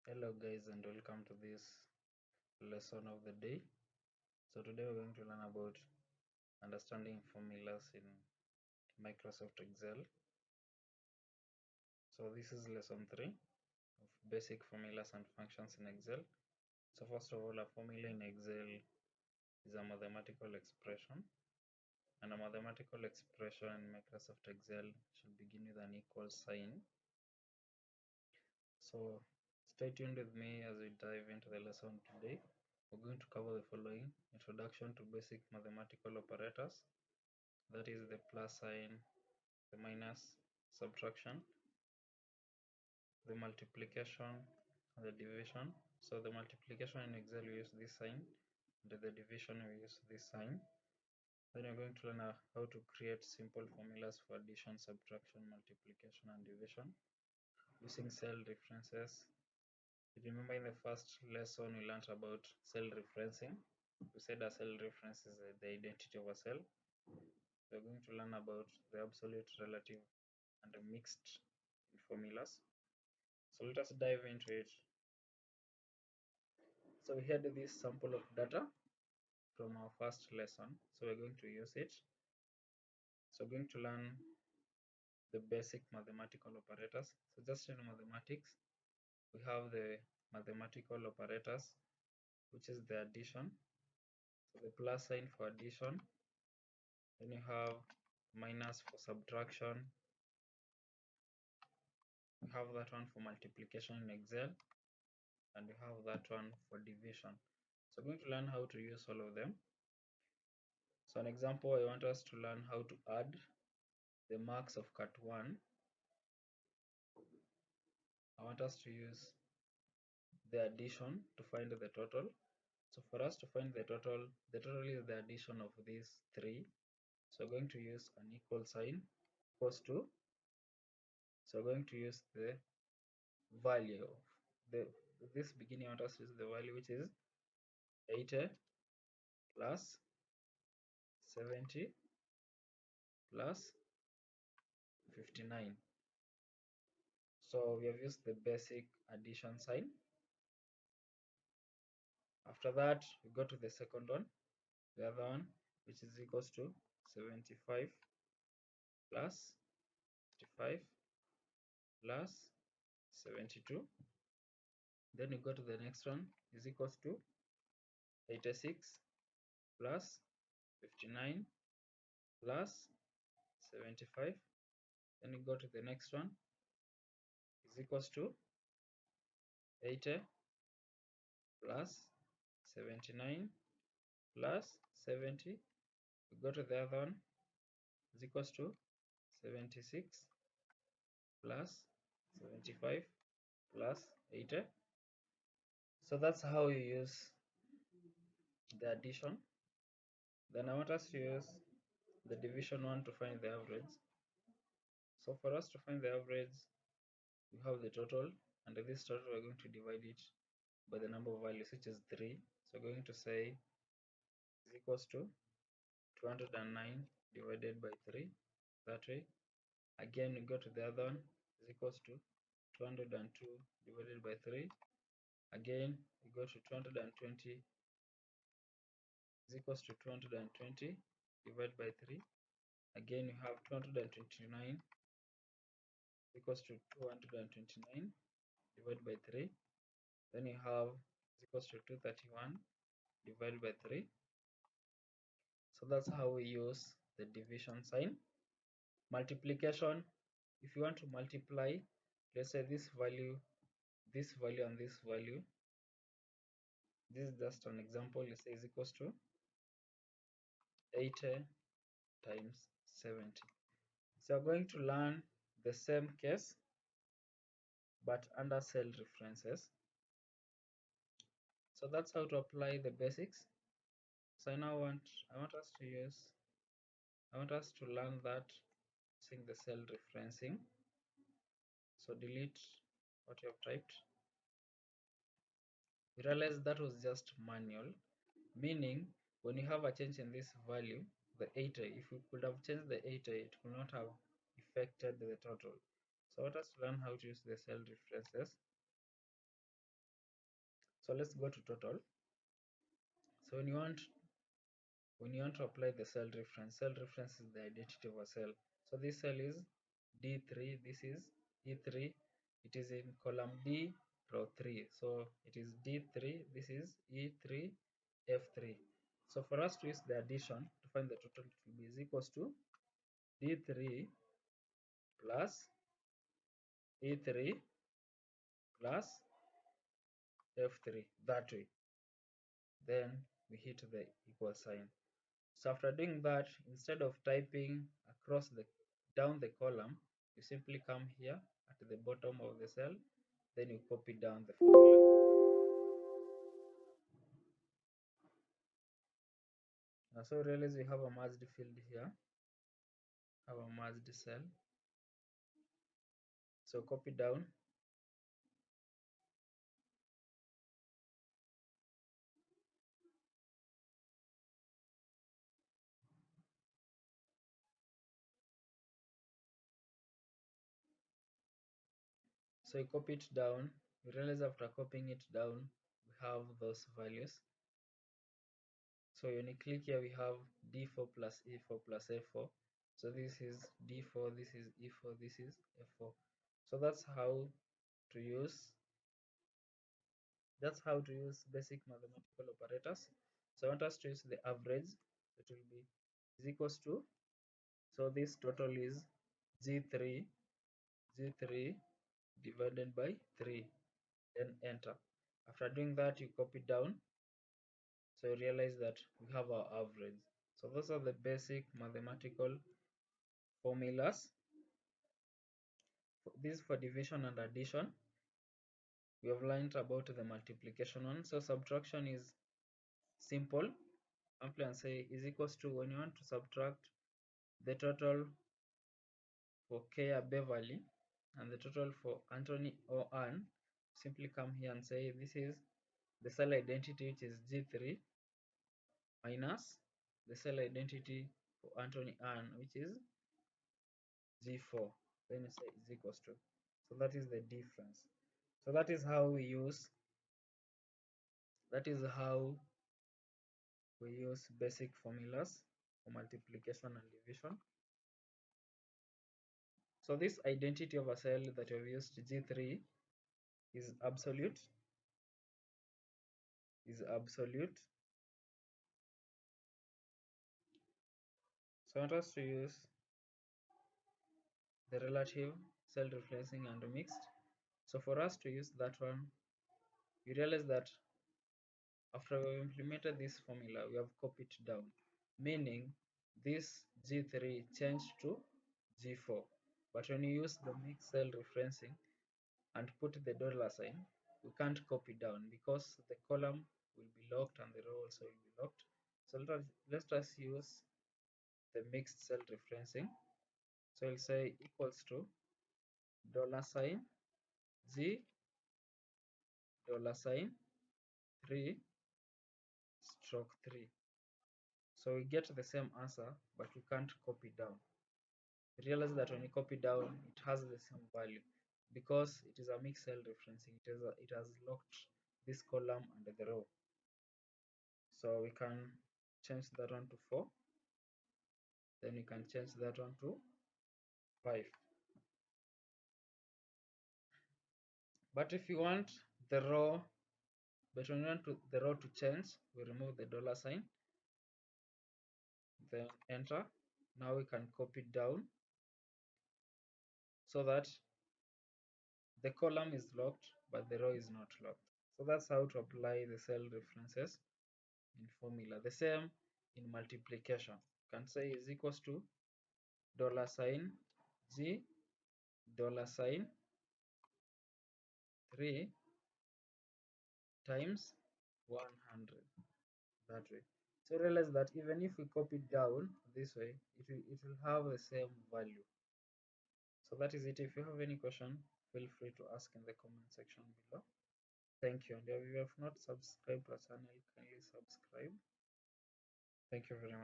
Hello guys, and welcome to this lesson of the day. So today we're going to learn about understanding formulas in Microsoft Excel. So this is lesson 3 of basic formulas and functions in Excel. So first of all, a formula in Excel is a mathematical expression, and a mathematical expression in Microsoft Excel should begin with an equal sign. So stay tuned with me as we dive into the lesson today. We're going to cover the following: introduction to basic mathematical operators, that is the plus sign, the minus, subtraction, the multiplication, and the division. So the multiplication in Excel we use this sign, and the division we use this sign. Then we're going to learn how to create simple formulas for addition, subtraction, multiplication, and division using cell references. Remember in the first lesson we learned about cell referencing. We said a cell reference is the identity of a cell. We're going to learn about the absolute, relative, and the mixed formulas. So let us dive into it. So we had this sample of data from our first lesson. So we're going to use it. So we're going to learn the basic mathematical operators. So just in mathematics, we have the mathematical operators, which is the addition. So the plus sign for addition. Then you have minus for subtraction. We have that one for multiplication in Excel, and we have that one for division. So we're going to learn how to use all of them. So an example, I want us to learn how to add the marks of cut 1. I want us to use the addition to find the total. So for us to find the total is the addition of these 3. So we're going to use an equal sign equals to. So we're going to use the value of this beginning. I want us to use the value, which is 80 plus 70 plus 59. So we have used the basic addition sign. After that, we go to the second one, the other one, which is equals to 75 plus 55 plus 72. Then we go to the next one, is equals to 86 plus 59 plus 75. Then we go to the next one, is equals to 80 plus 79 plus 70. We go to the other one, is equals to 76 plus 75 plus 80. So that's how you use the addition. Then I want us to use the division one to find the average. So for us to find the average, we have the total, and this total we're going to divide it by the number of values, which is 3. So we're going to say is equals to 209 divided by 3, that way. Again, we go to the other one, is equals to 202 divided by 3. Again, we go to 220 is equals to 220 divided by 3. Again, we have 229 equals to 229 divided by 3. Then you have is equals to 231 divided by 3. So that's how we use the division sign. Multiplication, if you want to multiply, let's say this value, and this value, this is just an example. Let's say is equals to 80 times 70. So we're going to learn the same case but under cell references. So that's how to apply the basics. So I want us to learn that using the cell referencing. So delete what you have typed. We realize that was just manual, meaning when you have a change in this value, the 80, if we could have changed the 80, it could not have affected the total. So I want us to learn how to use the cell references. So let's go to total. So when you want to apply the cell reference is the identity of a cell. So this cell is D3, this is E3, it is in column D, row 3. So it is D3, this is E3, F3. So for us to use the addition to find the total, it will be is equals to D3 plus E3 plus F3, that way. Then we hit the equal sign. So after doing that, instead of typing across the down the column, you simply come here at the bottom of the cell, then you copy down the formula. So realize we have a merged field here, have a merged cell. So copy down. So you copy it down. You realize after copying it down, we have those values. So when you click here, we have D4 plus E4 plus F4. So this is D4, this is E4, this is F4. So that's how to use basic mathematical operators. So I want us to use the average. It will be is equals to, so this total is G3 divided by 3, then enter. After doing that, you copy down. So you realize that we have our average. So those are the basic mathematical formulas. This for division and addition. We have learned about the multiplication one. So subtraction is simple. Simply and say is equals to, when you want to subtract the total for Kaya Beverly and the total for Anthony or Anne, simply come here and say this is the cell identity, which is G3, minus the cell identity for Anthony Anne, which is G4. Then you say is equals to. So that is the difference. So that is how we use basic formulas for multiplication and division. So this identity of a cell that we've used, G3, is absolute. So I want us to use the relative, self-referencing, and mixed. So for us to use that one, you realize that after we've implemented this formula, we have copied down, meaning this G3 changed to G4. But when you use the mixed cell referencing and put the dollar sign, we can't copy down because the column will be locked and the row also will be locked. So let us use the mixed cell referencing. So we'll say equals to dollar sign G dollar sign 3 stroke 3. So we get the same answer, but we can't copy down. Realize that when you copy down, it has the same value because it is a mixed cell referencing. It has locked this column and the row. So we can change that one to 4. Then we can change that one to 5. But if you want the row, but when you want the row to change, we remove the dollar sign, then enter. Now we can copy down so that the column is locked but the row is not locked. So that's how to apply the cell references in formula. The same in multiplication. You can say is equals to dollar sign G dollar sign 3 times 100, that way. So realize that even if we copy it down this way, it will have the same value. So that is it. If you have any question, feel free to ask in the comment section below. Thank you. And if you have not subscribed to our channel, kindly subscribe. Thank you very much.